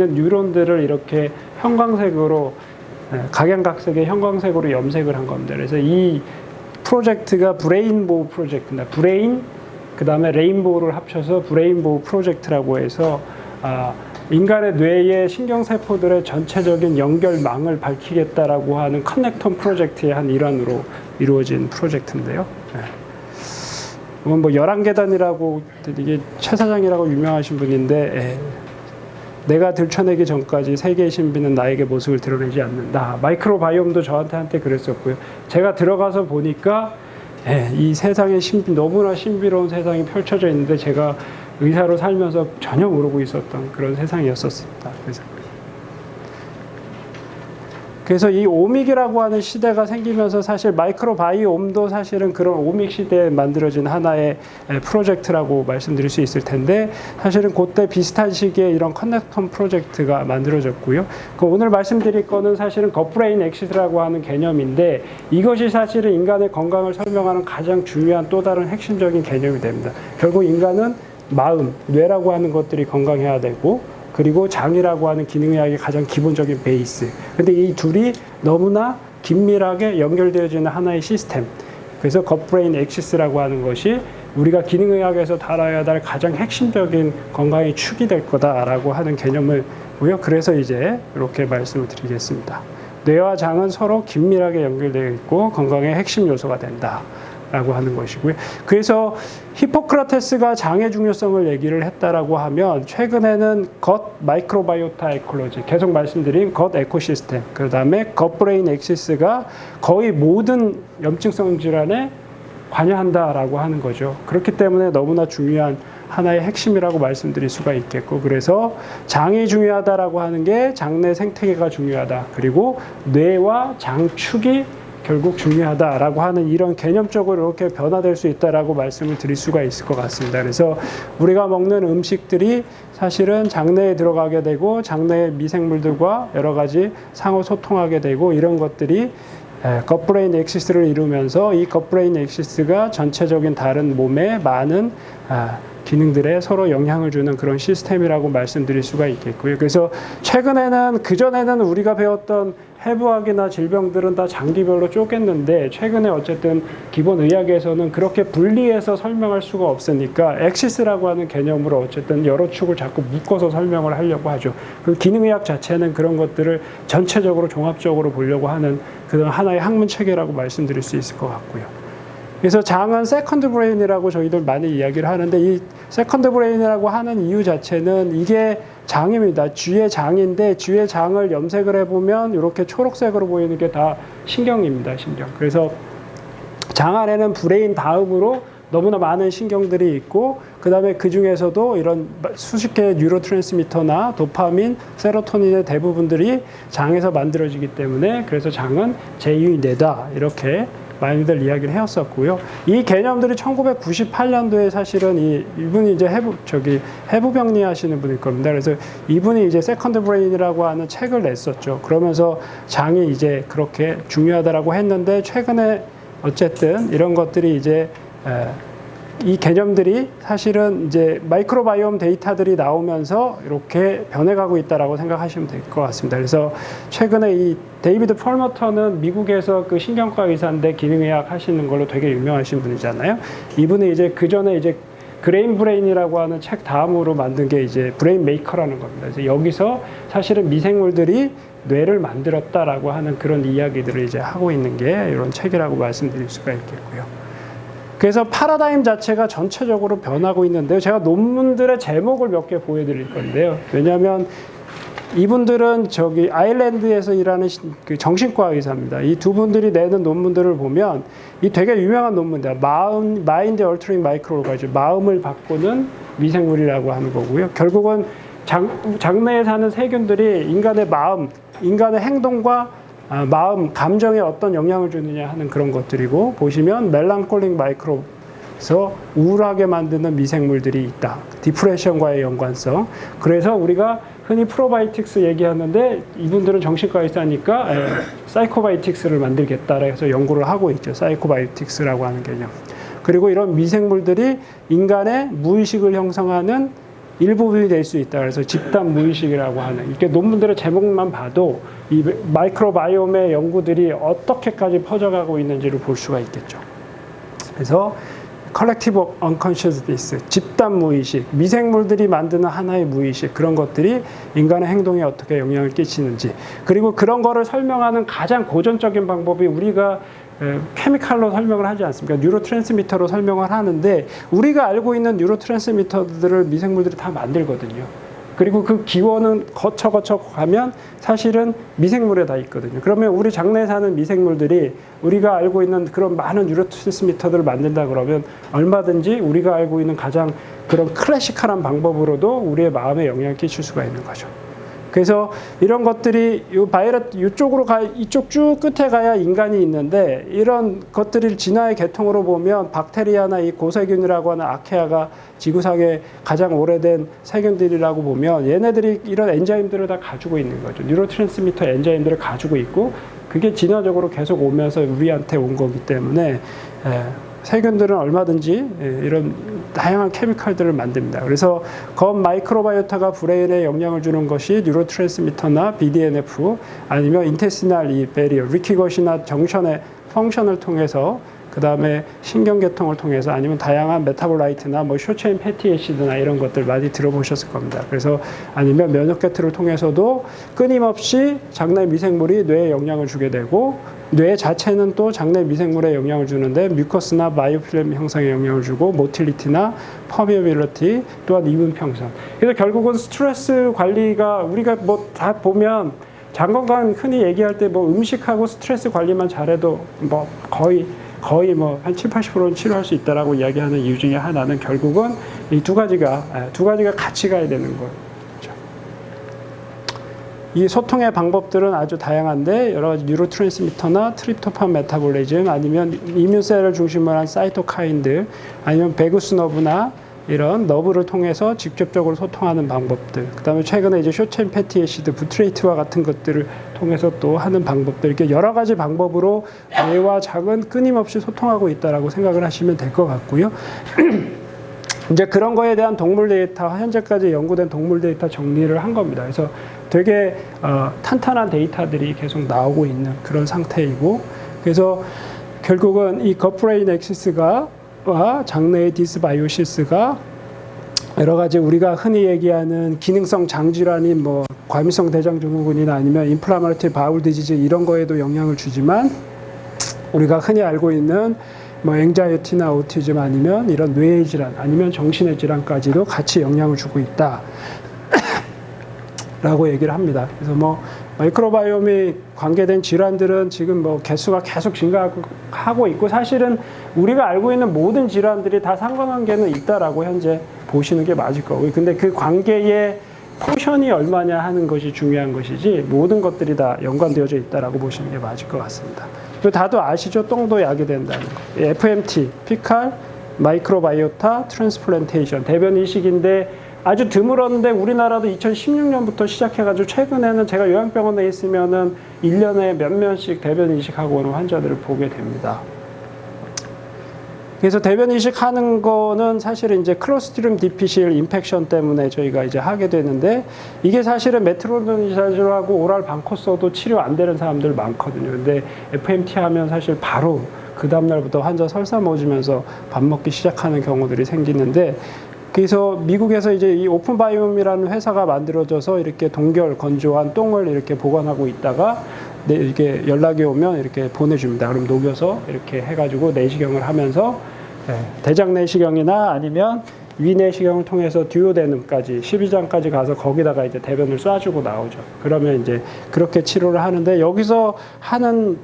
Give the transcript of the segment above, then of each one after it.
뉴런들을 이렇게 형광색으로 각양각색의 형광색으로 염색을 한 겁니다. 그래서 이 프로젝트가 브레인보우 프로젝트입니다. 브레인 그 다음에 레인보우를 합쳐서 브레인보우 프로젝트라고 해서 인간의 뇌의 신경세포들의 전체적인 연결망을 밝히겠다라고 하는 커넥텀 프로젝트의 한 일환으로 이루어진 프로젝트인데요. 이건 뭐 11계단이라고 이게 최 사장이라고 유명하신 분인데 내가 들춰내기 전까지 세계의 신비는 나에게 모습을 드러내지 않는다. 마이크로바이옴도 저한테 한때 그랬었고요. 제가 들어가서 보니까 이 세상의 너무나 신비로운 세상이 펼쳐져 있는데 제가 의사로 살면서 전혀 모르고 있었던 그런 세상이었었습니다. 그래서 이 오믹이라고 하는 시대가 생기면서 사실 마이크로바이옴도 사실은 그런 오믹 시대에 만들어진 하나의 프로젝트라고 말씀드릴 수 있을 텐데 사실은 그때 비슷한 시기에 이런 커넥텀 프로젝트가 만들어졌고요. 오늘 말씀드릴 거는 사실은 겉브레인 엑시스라고 하는 개념인데 이것이 사실은 인간의 건강을 설명하는 가장 중요한 또 다른 핵심적인 개념이 됩니다. 결국 인간은 마음, 뇌라고 하는 것들이 건강해야 되고 그리고 장이라고 하는 기능의학의 가장 기본적인 베이스. 근데 이 둘이 너무나 긴밀하게 연결되어지는 하나의 시스템. 그래서 겉브레인 엑시스라고 하는 것이 우리가 기능의학에서 다뤄야 할 가장 핵심적인 건강의 축이 될 거다라고 하는 개념을 보여. 그래서 이제 이렇게 말씀을 드리겠습니다. 뇌와 장은 서로 긴밀하게 연결되어 있고 건강의 핵심 요소가 된다. 라고 하는 것이고요. 그래서 히포크라테스가 장의 중요성을 얘기를 했다라고 하면 최근에는 겉 마이크로바이오타 에콜로지 계속 말씀드린 겉 에코시스템 그 다음에 겉브레인 엑시스가 거의 모든 염증성 질환에 관여한다라고 하는 거죠. 그렇기 때문에 너무나 중요한 하나의 핵심이라고 말씀드릴 수가 있겠고 그래서 장이 중요하다라고 하는 게 장내 생태계가 중요하다. 그리고 뇌와 장축이 결국 중요하다라고 하는 이런 개념적으로 이렇게 변화될 수 있다라고 말씀을 드릴 수가 있을 것 같습니다. 그래서 우리가 먹는 음식들이 사실은 장내에 들어가게 되고 장내의 미생물들과 여러 가지 상호 소통하게 되고 이런 것들이 겉브레인 엑시스를 이루면서 이 겉브레인 엑시스가 전체적인 다른 몸의 많은 기능들에 서로 영향을 주는 그런 시스템이라고 말씀드릴 수가 있겠고요. 그래서 최근에는 그전에는 우리가 배웠던 해부학이나 질병들은 다 장기별로 쪼갰는데 최근에 어쨌든 기본 의학에서는 그렇게 분리해서 설명할 수가 없으니까 엑시스라고 하는 개념으로 어쨌든 여러 축을 자꾸 묶어서 설명을 하려고 하죠. 그 기능의학 자체는 그런 것들을 전체적으로 종합적으로 보려고 하는 그런 하나의 학문 체계라고 말씀드릴 수 있을 것 같고요. 그래서 장은 세컨드 브레인이라고 저희들 많이 이야기를 하는데 이 세컨드 브레인이라고 하는 이유 자체는 이게 장입니다. 쥐의 장인데 쥐의 장을 염색을 해보면 이렇게 초록색으로 보이는 게 다 신경입니다. 신경. 그래서 장 안에는 브레인 다음으로 너무나 많은 신경들이 있고 그 다음에 그 중에서도 이런 수십 개의 뉴로트랜스미터나 도파민, 세로토닌의 대부분들이 장에서 만들어지기 때문에 그래서 장은 제2의 뇌다 이렇게 많이들 이야기를 해왔었고요. 이 개념들이 1998년도에 사실은 이분이 이제 해부병리 하시는 분일 겁니다. 그래서 이분이 이제 세컨드 브레인이라고 하는 책을 냈었죠. 그러면서 장이 이제 그렇게 중요하다라고 했는데 최근에 어쨌든 이런 것들이 이제 이 개념들이 사실은 이제 마이크로바이옴 데이터들이 나오면서 이렇게 변해가고 있다라고 생각하시면 될 것 같습니다. 그래서 최근에 이 데이비드 펄머터는 미국에서 그 신경과 의사인데 기능의학 하시는 걸로 되게 유명하신 분이잖아요. 이분이 이제 그 전에 이제 그레인 브레인이라고 하는 책 다음으로 만든 게 이제 브레인 메이커라는 겁니다. 그래서 여기서 사실은 미생물들이 뇌를 만들었다라고 하는 그런 이야기들을 이제 하고 있는 게 이런 책이라고 말씀드릴 수가 있겠고요. 그래서 파라다임 자체가 전체적으로 변하고 있는데요. 제가 논문들의 제목을 몇 개 보여드릴 건데요. 왜냐하면 이분들은 아일랜드에서 일하는 그 정신과 의사입니다. 이 두 분들이 내는 논문들을 보면 이 되게 유명한 논문입니다. 마인드 얼터링 마이크로오가즘, 마음을 바꾸는 미생물이라고 하는 거고요. 결국은 장내에 사는 세균들이 인간의 마음, 인간의 행동과 마음, 감정에 어떤 영향을 주느냐 하는 그런 것들이고 보시면 멜랑콜릭 마이크로브에서 우울하게 만드는 미생물들이 있다. 디프레션과의 연관성. 그래서 우리가 흔히 프로바이오틱스 얘기하는데 이분들은 정신과 의사니까 사이코바이오틱스를 만들겠다 해서 연구를 하고 있죠. 사이코바이오틱스라고 하는 개념. 그리고 이런 미생물들이 인간의 무의식을 형성하는 일부분이 될 수 있다. 그래서 집단 무의식이라고 하는, 이렇게 논문들의 제목만 봐도 이 마이크로바이옴의 연구들이 어떻게까지 퍼져가고 있는지를 볼 수가 있겠죠. 그래서 collective unconsciousness, 집단 무의식, 미생물들이 만드는 하나의 무의식, 그런 것들이 인간의 행동에 어떻게 영향을 끼치는지, 그리고 그런 거를 설명하는 가장 고전적인 방법이 우리가 케미칼로 설명을 하지 않습니까? 뉴로트랜스미터로 설명을 하는데, 우리가 알고 있는 뉴로트랜스미터들을 미생물들이 다 만들거든요. 그리고 그 기원은 거쳐 가면 사실은 미생물에 다 있거든요. 그러면 우리 장내에 사는 미생물들이 우리가 알고 있는 그런 많은 뉴로트랜스미터들을 만든다 그러면 얼마든지 우리가 알고 있는 가장 그런 클래시컬한 방법으로도 우리의 마음에 영향을 끼칠 수가 있는 거죠. 그래서 이런 것들이 이쪽 쭉 끝에 가야 인간이 있는데, 이런 것들을 진화의 계통으로 보면 박테리아나 이 고세균이라고 하는 아케아가 지구상의 가장 오래된 세균들이라고 보면, 얘네들이 이런 엔자임들을 다 가지고 있는 거죠. 뉴로트랜스미터 엔자임들을 가지고 있고, 그게 진화적으로 계속 오면서 우리한테 온 거기 때문에 세균들은 얼마든지 이런 다양한 케미칼들을 만듭니다. 그래서 검 마이크로바이오타가 브레인에 영향을 주는 것이 뉴로트랜스미터나 BDNF, 아니면 인테스티널 이 베리어, 리키것이나 정션의 펑션을 통해서, 그 다음에 신경계통을 통해서, 아니면 다양한 메타볼라이트나 뭐 쇼체인 패티애시드나 이런 것들 많이 들어보셨을 겁니다. 그래서 아니면 면역계통을 통해서도 끊임없이 장내 미생물이 뇌에 영향을 주게 되고, 뇌 자체는 또 장내 미생물에 영향을 주는데 뮤커스나 바이오필름 형성에 영향을 주고, 모틸리티나 퍼미어빌리티, 또한 이문 평선. 그래서 결국은 스트레스 관리가, 우리가 뭐 다 보면 장건강 흔히 얘기할 때 뭐 음식하고 스트레스 관리만 잘해도 뭐 거의 뭐 한 70-80%는 치료할 수 있다라고 이야기하는 이유 중에 하나는 결국은 이 두 가지가 같이 가야 되는 거예요. 이 소통의 방법들은 아주 다양한데, 여러 가지 뉴로트랜스미터나 트립토판 메타볼리즘, 아니면 이뮨셀을 중심으로 한 사이토카인들, 아니면 베구스 너브나 이런 너브를 통해서 직접적으로 소통하는 방법들, 그 다음에 최근에 이제 쇼체인 패티애시드, 부트레이트와 같은 것들을 통해서 또 하는 방법들, 이렇게 여러 가지 방법으로 뇌와 장은 끊임없이 소통하고 있다라고 생각을 하시면 될 것 같고요. 이제 그런 거에 대한 동물 데이터, 현재까지 연구된 동물 데이터 정리를 한 겁니다. 그래서 되게 탄탄한 데이터들이 계속 나오고 있는 그런 상태이고, 그래서 결국은 이 겉브레인 엑시스와 장내의 디스바이오시스가 여러 가지 우리가 흔히 얘기하는 기능성 장질환인 뭐 과민성 대장증후군이나 아니면 인플라마토리 바울 디지즈 이런 거에도 영향을 주지만, 우리가 흔히 알고 있는 뭐 앵자이티나 오티즘, 아니면 이런 뇌의 질환, 아니면 정신의 질환까지도 같이 영향을 주고 있다 라고 얘기를 합니다. 그래서 뭐 마이크로바이옴이 관계된 질환들은 지금 뭐 개수가 계속 증가하고 있고, 사실은 우리가 알고 있는 모든 질환들이 다 상관관계는 있다라고 현재 보시는 게 맞을 거고요. 근데 그 관계의 포션이 얼마냐 하는 것이 중요한 것이지, 모든 것들이 다 연관되어져 있다라고 보시는 게 맞을 것 같습니다. 그리고 다들 아시죠? 똥도 약이 된다는 거. FMT, 피칼, 마이크로바이오타, 트랜스플란테이션, 대변 이식인데 아주 드물었는데 우리나라도 2016년부터 시작해가지고 최근에는 제가 요양병원에 있으면은 1년에 몇 명씩 대변 이식하고 오는 환자들을 보게 됩니다. 그래서 대변 이식하는 거는 사실은 이제 클로스트리움 디피실 인펙션 때문에 저희가 이제 하게 되는데, 이게 사실은 메트로니다졸하고 오랄 방코 써도 치료 안 되는 사람들 많거든요. 근데 FMT 하면 사실 바로 그 다음날부터 환자 설사 멎으면서 밥 먹기 시작하는 경우들이 생기는데, 그래서 미국에서 이제 이 오픈바이옴이라는 회사가 만들어져서 이렇게 동결 건조한 똥을 이렇게 보관하고 있다가 이렇게 연락이 오면 이렇게 보내줍니다. 그럼 녹여서 이렇게 해가지고 내시경을 하면서 대장 내시경이나 아니면 위 내시경을 통해서 듀오데눔까지 12장까지 가서 거기다가 이제 대변을 쏴주고 나오죠. 그러면 이제 그렇게 치료를 하는데, 여기서 하는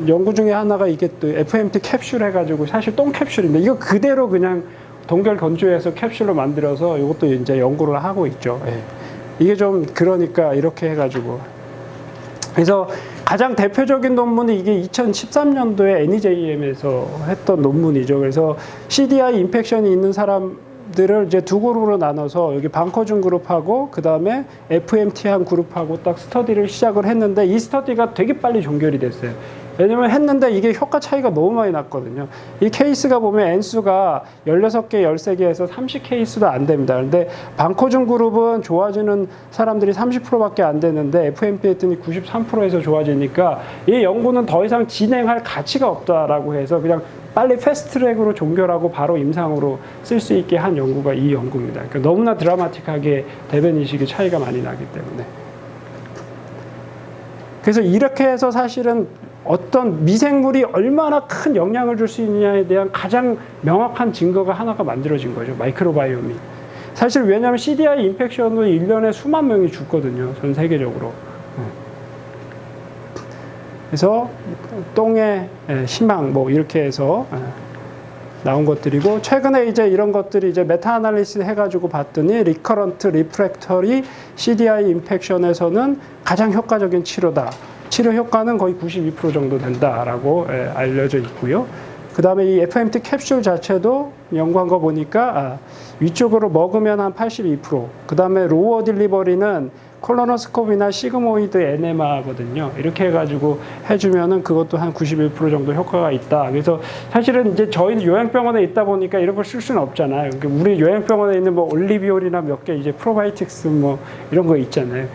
연구 중에 하나가 이게 또 FMT 캡슐 해가지고, 사실 똥 캡슐인데 이거 그대로 그냥 동결 건조해서 캡슐로 만들어서 이것도 이제 연구를 하고 있죠. 이게 좀 그러니까 이렇게 해가지고, 그래서 가장 대표적인 논문이 이게 2013년도에 NEJM에서 했던 논문이죠. 그래서 CDI 인펙션이 있는 사람들을 이제 두 그룹으로 나눠서 여기 방커준 그룹하고 그 다음에 FMT 한 그룹하고 딱 스터디를 시작을 했는데, 이 스터디가 되게 빨리 종결이 됐어요. 왜냐면 했는데 이게 효과 차이가 너무 많이 났거든요. 이 케이스가 보면 N수가 16개, 13개에서 30케이스도 안 됩니다. 근데 방코준 그룹은 좋아지는 사람들이 30%밖에 안 되는데 FMP 했더니 93%에서 좋아지니까 이 연구는 더 이상 진행할 가치가 없다라고 해서 그냥 빨리 패스트트랙으로 종결하고 바로 임상으로 쓸 수 있게 한 연구가 이 연구입니다. 그러니까 너무나 드라마틱하게 대변 이식의 차이가 많이 나기 때문에. 그래서 이렇게 해서 사실은 어떤 미생물이 얼마나 큰 영향을 줄 수 있느냐에 대한 가장 명확한 증거가 하나가 만들어진 거죠. 마이크로바이옴이. 사실 왜냐하면 CDI 인펙션으로 1년에 수만 명이 죽거든요. 전 세계적으로. 그래서 똥의 희망 뭐 이렇게 해서 나온 것들이고, 최근에 이제 이런 것들이 이제 메타 아날리시스 해가지고 봤더니 리커런트 리프랙터리 CDI 인펙션에서는 가장 효과적인 치료다. 치료 효과는 거의 92% 정도 된다라고 알려져 있고요. 그 다음에 이 FMT 캡슐 자체도 연구한 거 보니까 위쪽으로 먹으면 한 82%, 그 다음에 로어 딜리버리는 콜로노스코피나 시그모이드 에네마거든요. 이렇게 해가지고 해주면은 그것도 한 91% 정도 효과가 있다. 그래서 사실은 이제 저희는 요양병원에 있다 보니까 이런 걸 쓸 수는 없잖아요. 그러니까 우리 요양병원에 있는 뭐 올리비올이나 몇 개 이제 프로바이오틱스 뭐 이런 거 있잖아요.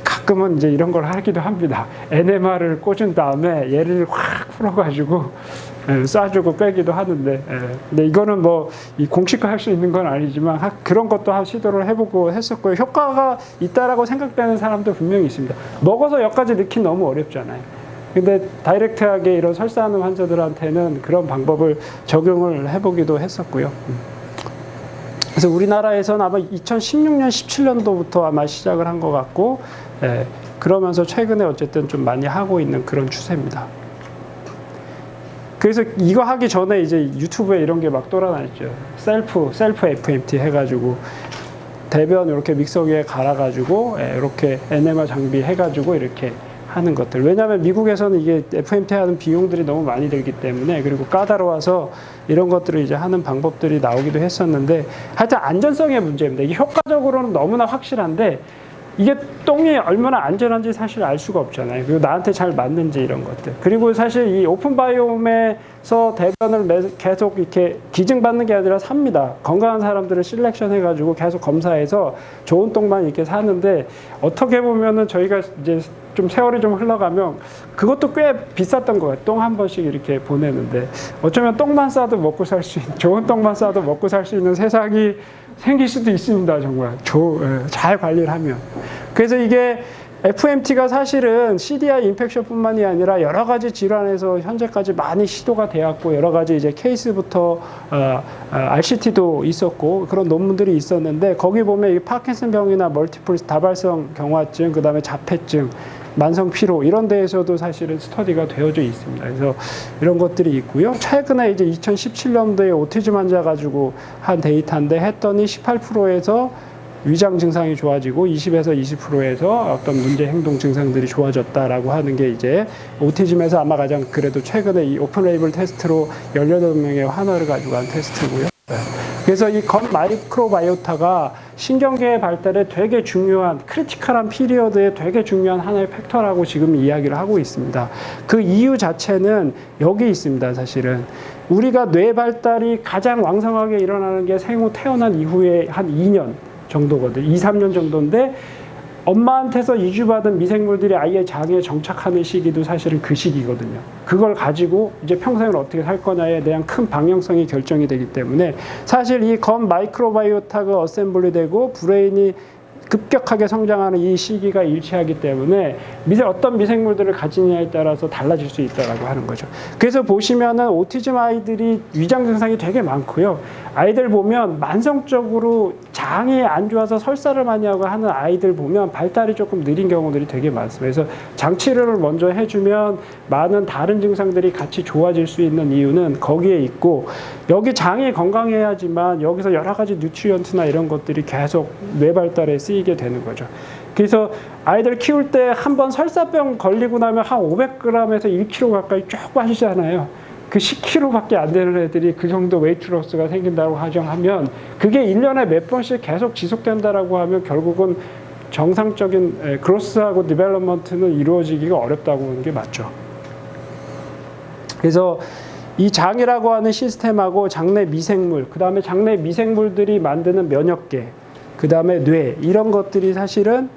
가끔은 이제 이런 걸 하기도 합니다. 에네마를 꽂은 다음에 얘를 확 풀어가지고 쏴주고 빼기도 하는데, 근데 이거는 뭐 이 공식화 할 수 있는 건 아니지만 그런 것도 한 시도를 해보고 했었고요. 효과가 있다라고 생각되는 사람도 분명히 있습니다. 먹어서 여기까지 넣기 너무 어렵잖아요. 근데 다이렉트하게 이런 설사하는 환자들한테는 그런 방법을 적용을 해보기도 했었고요. 그래서 우리나라에서는 아마 2016년, 17년도부터 아마 시작을 한 것 같고, 그러면서 최근에 어쨌든 좀 많이 하고 있는 그런 추세입니다. 그래서 이거 하기 전에 이제 유튜브에 이런 게 막 돌아다녔죠. 셀프 FMT 해가지고 대변 이렇게 믹서기에 갈아가지고 이렇게 에네마 장비 해가지고 이렇게 하는 것들. 왜냐하면 미국에서는 이게 FMT 하는 비용들이 너무 많이 들기 때문에, 그리고 까다로워서 이런 것들을 이제 하는 방법들이 나오기도 했었는데, 하여튼 안전성의 문제입니다. 이게 효과적으로는 너무나 확실한데 이게 똥이 얼마나 안전한지 사실 알 수가 없잖아요. 그리고 나한테 잘 맞는지 이런 것들. 그리고 사실 이 오픈바이옴에서 대변을 계속 이렇게 기증받는 게 아니라 삽니다. 건강한 사람들을 실렉션 해가지고 계속 검사해서 좋은 똥만 이렇게 사는데, 어떻게 보면은 저희가 이제 좀 세월이 좀 흘러가면 그것도 꽤 비쌌던 거예요. 똥 한 번씩 이렇게 보내는데, 어쩌면 똥만 싸도 먹고 살 수 있는, 좋은 똥만 싸도 먹고 살 수 있는 세상이 생길 수도 있습니다. 정말 잘 관리를 하면. 그래서 이게 FMT가 사실은 CDI 인펙션뿐만이 아니라 여러 가지 질환에서 현재까지 많이 시도가 되었고, 여러 가지 이제 케이스부터 RCT도 있었고 그런 논문들이 있었는데, 거기 보면 이 파킨슨병이나 멀티플 다발성 경화증, 그 다음에 자폐증, 만성 피로 이런 데에서도 사실은 스터디가 되어져 있습니다. 그래서 이런 것들이 있고요. 최근에 이제 2017년도에 오티즘 환자 가지고 한 데이터인데 했더니 18%에서 위장 증상이 좋아지고 20에서 20%에서 어떤 문제 행동 증상들이 좋아졌다라고 하는 게 이제 오티즘에서 아마 가장 그래도 최근에 이 오픈 레이블 테스트로 18명의 환원을 가지고 한 테스트고요. 그래서 이 건 마이크로바이오타가 신경계의 발달에 되게 중요한 크리티컬한 피리어드에 되게 중요한 하나의 팩터라고 지금 이야기를 하고 있습니다. 그 이유 자체는 여기 있습니다. 사실은 우리가 뇌 발달이 가장 왕성하게 일어나는 게 생후 태어난 이후에 한 2년 정도거든요. 2, 3년 정도인데, 엄마한테서 이주받은 미생물들이 아이의 장에 정착하는 시기도 사실은 그 시기거든요. 그걸 가지고 이제 평생을 어떻게 살 거냐에 대한 큰 방향성이 결정이 되기 때문에, 사실 이 건 마이크로바이오타가 어셈블리 되고 브레인이 급격하게 성장하는 이 시기가 일치하기 때문에 어떤 미생물들을 가지느냐에 따라서 달라질 수 있다고 하는 거죠. 그래서 보시면은 오티즘 아이들이 위장 증상이 되게 많고요. 아이들 보면 만성적으로 장이 안 좋아서 설사를 많이 하고 하는 아이들 보면 발달이 조금 느린 경우들이 되게 많습니다. 그래서 장 치료를 먼저 해주면 많은 다른 증상들이 같이 좋아질 수 있는 이유는 거기에 있고, 여기 장이 건강해야지만 여기서 여러 가지 뉴트리언트나 이런 것들이 계속 뇌 발달에 쓰이게 되는 거죠. 그래서 아이들 키울 때 한번 설사병 걸리고 나면 한 500g에서 1kg 가까이 쭉 빠지잖아요. 그 10kg밖에 안 되는 애들이 그 정도 웨이트 로스가 생긴다고 가정하면, 그게 1년에 몇 번씩 계속 지속된다라고 하면 결국은 정상적인 그로스하고 디벨롭먼트는 이루어지기가 어렵다고 하는 게 맞죠. 그래서 이 장이라고 하는 시스템하고 장내 미생물, 그 다음에 장내 미생물들이 만드는 면역계, 그 다음에 뇌, 이런 것들이 사실은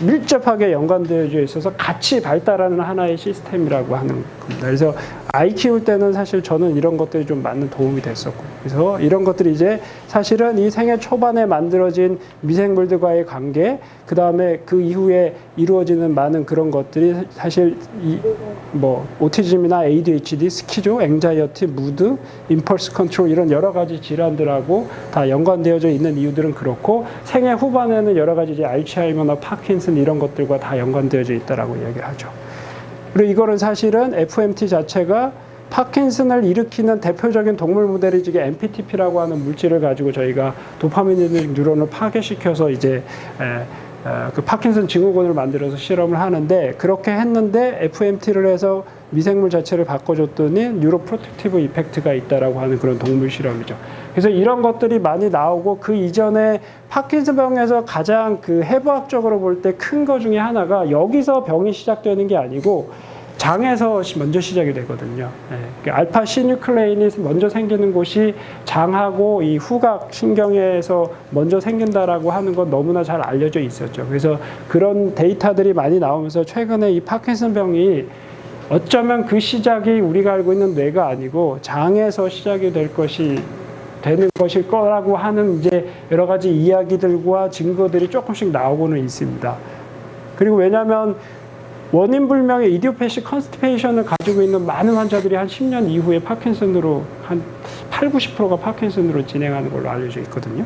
밀접하게 연관되어져 있어서 같이 발달하는 하나의 시스템이라고 하는 겁니다. 그래서 아이 키울 때는 사실 저는 이런 것들이 좀 많은 도움이 됐었고, 그래서 이런 것들이 이제 사실은 이 생애 초반에 만들어진 미생물들과의 관계, 그 다음에 그 이후에 이루어지는 많은 그런 것들이 사실 뭐 오티즘이나 ADHD, 스키조, 앵자이어티, 무드, 임펄스 컨트롤 이런 여러 가지 질환들하고 다 연관되어져 있는 이유들은 그렇고, 생애 후반에는 여러 가지 이제 알츠하이머나 파킨슨 이런 것들과 다 연관되어져 있다라고 이야기를 하죠. 그리고 이거는 사실은 FMT 자체가 파킨슨을 일으키는 대표적인 동물 모델이 이제 MPTP라고 하는 물질을 가지고 저희가 도파민érgic 뉴런을 파괴시켜서 이제 그 파킨슨 증후군을 만들어서 실험을 하는데, 그렇게 했는데 FMT를 해서 미생물 자체를 바꿔줬더니 뉴로프로텍티브 이펙트가 있다라고 하는 그런 동물 실험이죠. 그래서 이런 것들이 많이 나오고, 그 이전에 파킨슨병에서 가장 그 해부학적으로 볼 때 큰 거 중에 하나가 여기서 병이 시작되는 게 아니고 장에서 먼저 시작이 되거든요. 알파 시뉴클레인이 먼저 생기는 곳이 장하고 이 후각 신경에서 먼저 생긴다라고 하는 건 너무나 잘 알려져 있었죠. 그래서 그런 데이터들이 많이 나오면서 최근에 이 파킨슨병이 어쩌면 그 시작이 우리가 알고 있는 뇌가 아니고 장에서 시작이 되는 것일 거라고 하는 이제 여러 가지 이야기들과 증거들이 조금씩 나오고는 있습니다. 그리고 왜냐하면 원인 불명의 이디오패식 컨스티페이션을 가지고 있는 많은 환자들이 한 10년 이후에 파킨슨으로 한 8, 90%가 파킨슨으로 진행하는 걸로 알려져 있거든요.